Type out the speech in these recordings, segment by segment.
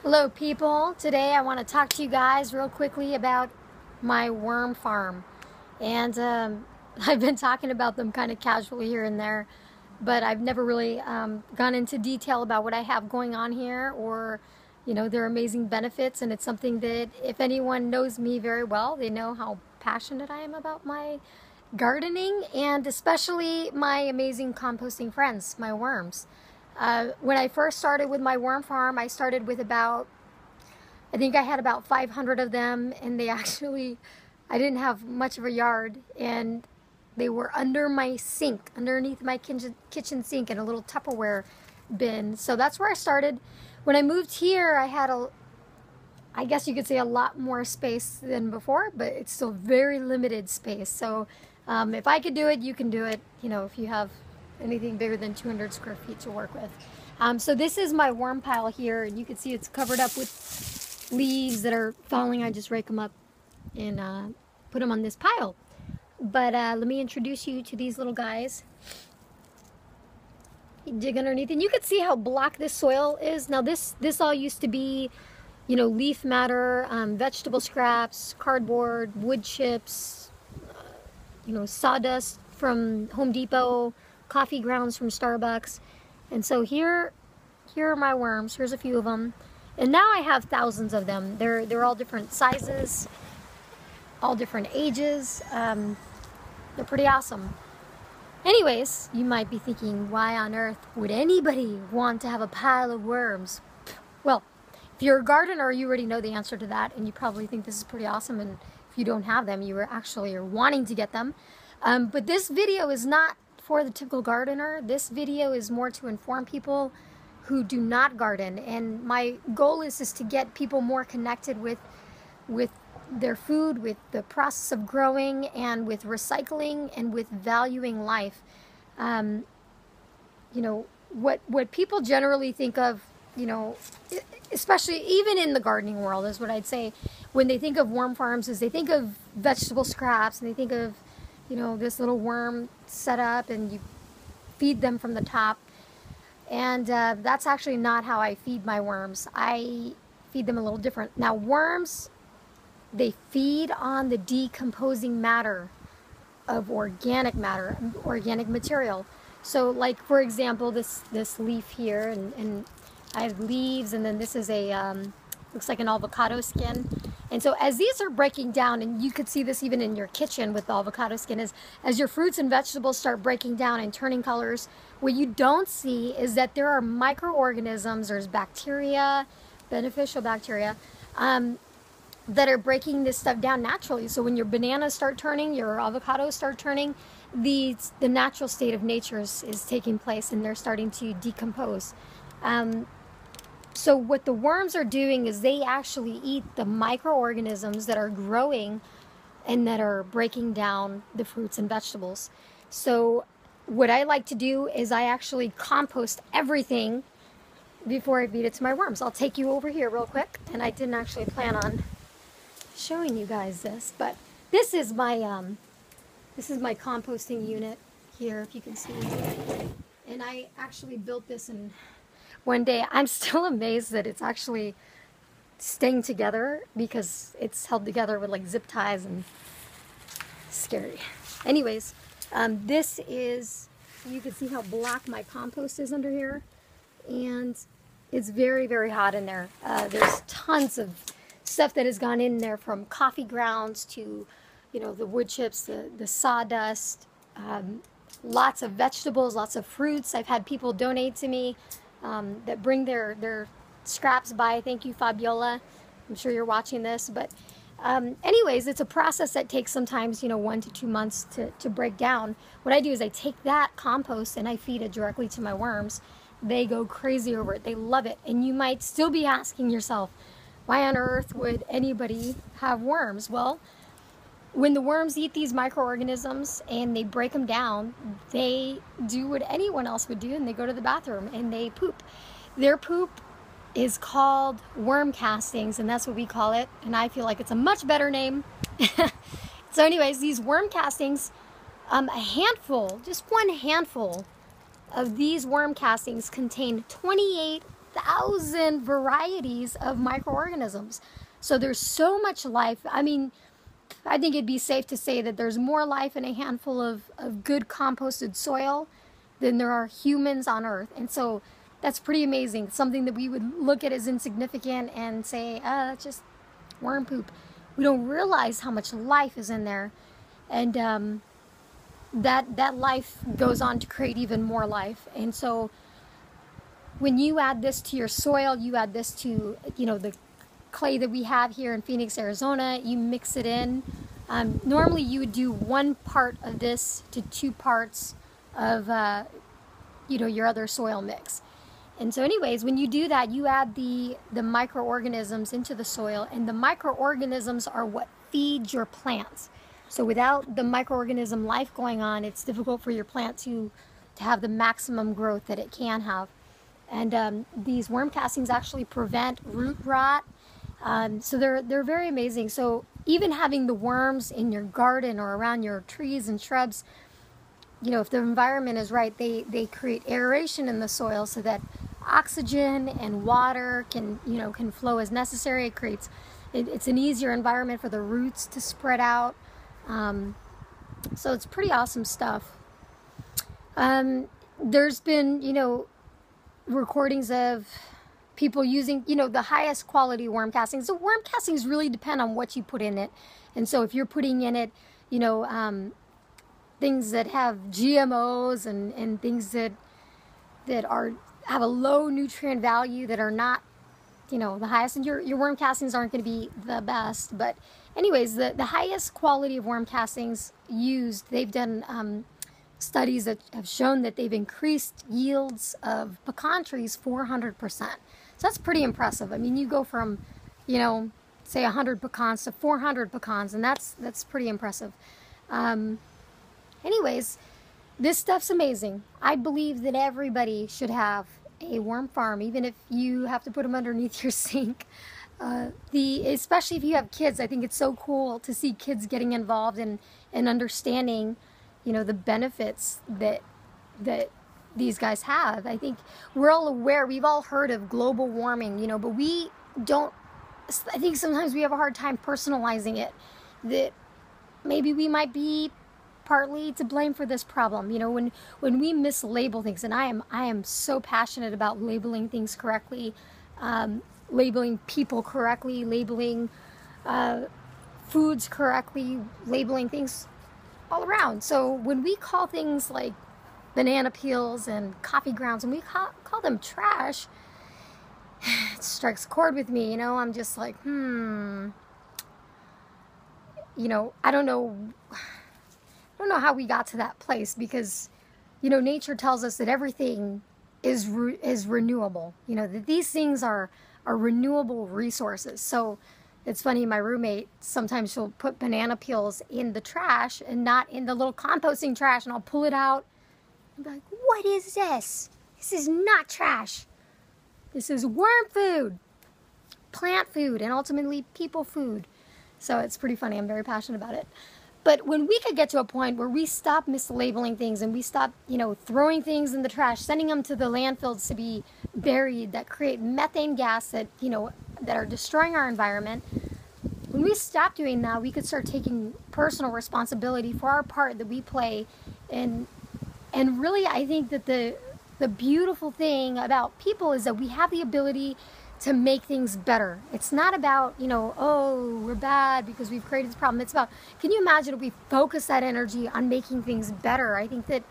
Hello people, today I want to talk to you guys real quickly about my worm farm. And I've been talking about them kind of casually here and there, but I've never really gone into detail about what I have going on here or their amazing benefits. And it's something that if anyone knows me very well, they know how passionate I am about my gardening and especially my amazing composting friends, my worms. When I first started with my worm farm, I started with I think I had about 500 of them, and I didn't have much of a yard, and they were under my sink, underneath my kitchen sink in a little Tupperware bin. So that's where I started. When I moved here, I had I guess you could say a lot more space than before, but it's still very limited space. So if I could do it, you can do it, if you have anything bigger than 200 square feet to work with. So this is my worm pile here, and you can see it's covered up with leaves that are falling. I just rake them up and put them on this pile. But let me introduce you to these little guys. You dig underneath, and you can see how black this soil is. Now this all used to be, leaf matter, vegetable scraps, cardboard, wood chips, sawdust from Home Depot, coffee grounds from Starbucks. And so here are my worms. Here's a few of them. And now I have thousands of them. They're all different sizes, all different ages. They're pretty awesome. Anyways, you might be thinking, why on earth would anybody want to have a pile of worms? Well, if you're a gardener, you already know the answer to that, and you probably think this is pretty awesome. And if you don't have them, you are wanting to get them. But this video is not for the typical gardener. This video is more to inform people who do not garden, and my goal is to get people more connected with their food, with the process of growing, and with recycling, and with valuing life. What people generally think of, especially even in the gardening world, is what I'd say when they think of worm farms, is they think of vegetable scraps, and they think of this little worm set up and you feed them from the top. And that's actually not how I feed my worms. I feed them a little different. Now worms, they feed on the decomposing matter of organic matter, organic material. So like, for example, this leaf here, and I have leaves, and then this is looks like an avocado skin. And so as these are breaking down, and you could see this even in your kitchen with the avocado skin, as your fruits and vegetables start breaking down and turning colors, what you don't see is that there are microorganisms, there's bacteria, beneficial bacteria, that are breaking this stuff down naturally. So when your bananas start turning, your avocados start turning, the natural state of nature is taking place, and they're starting to decompose. So what the worms are doing is they actually eat the microorganisms that are growing and that are breaking down the fruits and vegetables. So what I like to do is I actually compost everything before I feed it to my worms. I'll take you over here real quick, and I didn't actually plan on showing you guys this, but this is my composting unit here, if you can see. And I actually built this in one day. I'm still amazed that it's actually staying together, because it's held together with like zip ties, and scary. Anyways, this is, you can see how black my compost is under here, and it's very, very hot in there. There's tons of stuff that has gone in there, from coffee grounds to, the wood chips, the sawdust, lots of vegetables, lots of fruits. I've had people donate to me that bring their scraps by. Thank you, Fabiola. I'm sure you're watching this. But anyways, it's a process that takes sometimes 1 to 2 months to break down. What I do is I take that compost and I feed it directly to my worms. They go crazy over it. They love it. And you might still be asking yourself, why on earth would anybody have worms? Well, when the worms eat these microorganisms and they break them down, they do what anyone else would do, and they go to the bathroom and they poop. Their poop is called worm castings, and that's what we call it, and I feel like it's a much better name. So anyways, these worm castings, just one handful of these worm castings contain 28 1,000 varieties of microorganisms. So there's so much life. I mean, I think it'd be safe to say that there's more life in a handful of good composted soil than there are humans on Earth. And so that's pretty amazing. Something that we would look at as insignificant and say, that's just worm poop. We don't realize how much life is in there. And that life goes on to create even more life. And so when you add this to your soil, you add this to, the clay that we have here in Phoenix, Arizona, you mix it in. Normally you would do 1 part of this to 2 parts of, your other soil mix. And so anyways, when you do that, you add the microorganisms into the soil, and the microorganisms are what feeds your plants. So without the microorganism life going on, it's difficult for your plant to have the maximum growth that it can have. And these worm castings actually prevent root rot. So they're very amazing. So even having the worms in your garden or around your trees and shrubs, if the environment is right, they create aeration in the soil so that oxygen and water can flow as necessary. It's an easier environment for the roots to spread out. So it's pretty awesome stuff. There's been, recordings of people using, the highest quality worm castings. So worm castings really depend on what you put in it. And so if you're putting in it, things that have GMOs and things that have a low nutrient value, that are not, the highest, and your worm castings aren't going to be the best. But anyways, the highest quality of worm castings used, they've done studies that have shown that they've increased yields of pecan trees 400%. So that's pretty impressive. I mean, you go from, say 100 pecans to 400 pecans, and that's pretty impressive. Anyways, this stuff's amazing. I believe that everybody should have a worm farm, even if you have to put them underneath your sink. Especially if you have kids, I think it's so cool to see kids getting involved and understanding, the benefits that these guys have. I think we're all aware, we've all heard of global warming, but we don't, I think sometimes we have a hard time personalizing it, that maybe we might be partly to blame for this problem. When we mislabel things, and I am so passionate about labeling things correctly, labeling people correctly, labeling foods correctly, labeling things all around. So when we call things like banana peels and coffee grounds, and we call them trash, it strikes a chord with me. I'm just like, I don't know how we got to that place, because nature tells us that everything is renewable, that these things are renewable resources. So it's funny, my roommate, sometimes she'll put banana peels in the trash and not in the little composting trash, and I'll pull it out and be like, what is this? This is not trash. This is worm food, plant food, and ultimately people food. So it's pretty funny. I'm very passionate about it. But when we could get to a point where we stop mislabeling things, and we stop, throwing things in the trash, sending them to the landfills to be buried, that create methane gas that, that are destroying our environment. When we stop doing that, we could start taking personal responsibility for our part that we play. And really, I think that the beautiful thing about people is that we have the ability to make things better. It's not about, oh, we're bad because we've created this problem. It's about, can you imagine if we focus that energy on making things better? I think that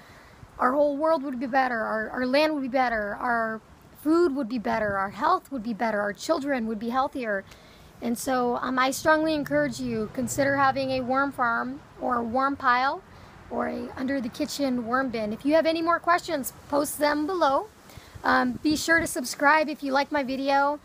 our whole world would be better, our land would be better, our food would be better, our health would be better, our children would be healthier. And so I strongly encourage you, consider having a worm farm or a worm pile or a under the kitchen worm bin. If you have any more questions, post them below. Be sure to subscribe if you like my video.